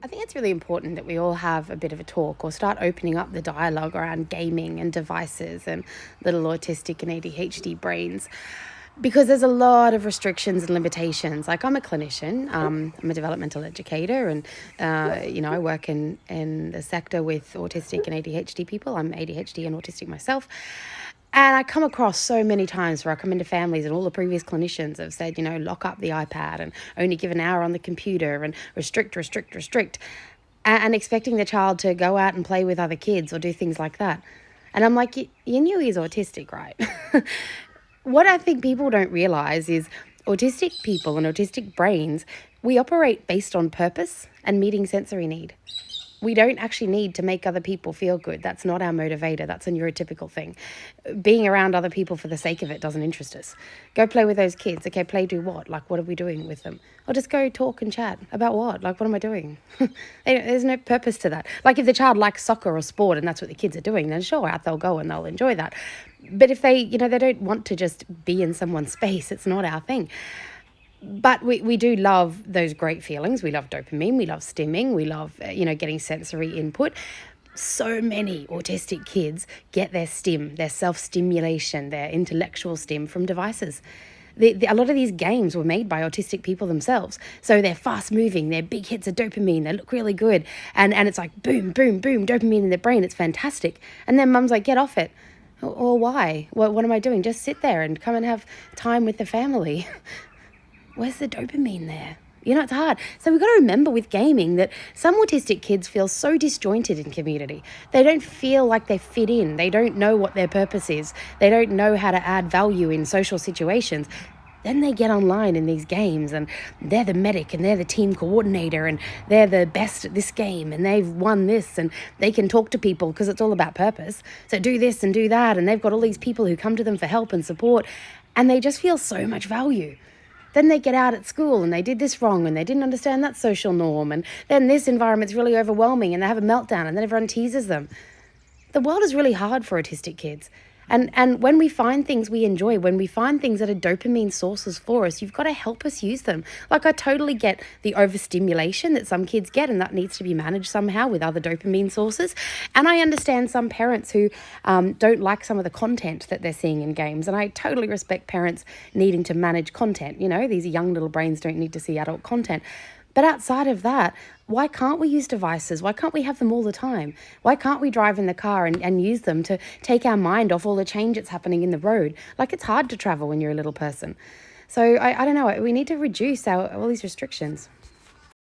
I think it's really important that we all have a bit of a talk or start opening up the dialogue around gaming and devices and little autistic and ADHD brains, because there's a lot of restrictions and limitations. Like, I'm a clinician, I'm a developmental educator, and I work in the sector with autistic and ADHD people. I'm ADHD and autistic myself. And I come across so many times where I come into families and all the previous clinicians have said, lock up the iPad and only give an hour on the computer and restrict, restrict, restrict, and expecting the child to go out and play with other kids or do things like that. And I'm like, you knew he's autistic, right? What I think people don't realize is autistic people and autistic brains, we operate based on purpose and meeting sensory need. We don't actually need to make other people feel good. That's not our motivator. That's a neurotypical thing. Being around other people for the sake of it doesn't interest us. Go play with those kids. Okay, play, do what? Like, what are we doing with them? Or just go talk and chat about what? Like, what am I doing? There's no purpose to that. Like, if the child likes soccer or sport and that's what the kids are doing, then sure, out they'll go and they'll enjoy that. But if they, they don't want to just be in someone's space, it's not our thing. But we do love those great feelings. We love dopamine. We love stimming. We love, getting sensory input. So many autistic kids get their stim, their self-stimulation, their intellectual stim from devices. A lot of these games were made by autistic people themselves. So they're fast moving, they're big hits of dopamine, they look really good. And it's like boom, boom, boom, dopamine in their brain. It's fantastic. And then mum's like, get off it. Or why? What am I doing? Just sit there and come and have time with the family. Where's the dopamine there? It's hard. So we've got to remember with gaming that some autistic kids feel so disjointed in community. They don't feel like they fit in. They don't know what their purpose is. They don't know how to add value in social situations. Then they get online in these games and they're the medic and they're the team coordinator and they're the best at this game and they've won this and they can talk to people because it's all about purpose. So do this and do that, and they've got all these people who come to them for help and support, and they just feel so much value. Then they get out at school and they did this wrong and they didn't understand that social norm, and then this environment's really overwhelming and they have a meltdown and then everyone teases them. The world is really hard for autistic kids. And when we find things we enjoy, when we find things that are dopamine sources for us, you've got to help us use them. Like, I totally get the overstimulation that some kids get, and that needs to be managed somehow with other dopamine sources. And I understand some parents who don't like some of the content that they're seeing in games. And I totally respect parents needing to manage content. These young little brains don't need to see adult content. But outside of that, why can't we use devices? Why can't we have them all the time? Why can't we drive in the car and use them to take our mind off all the change that's happening in the road? Like, it's hard to travel when you're a little person. So I don't know. We need to reduce all these restrictions.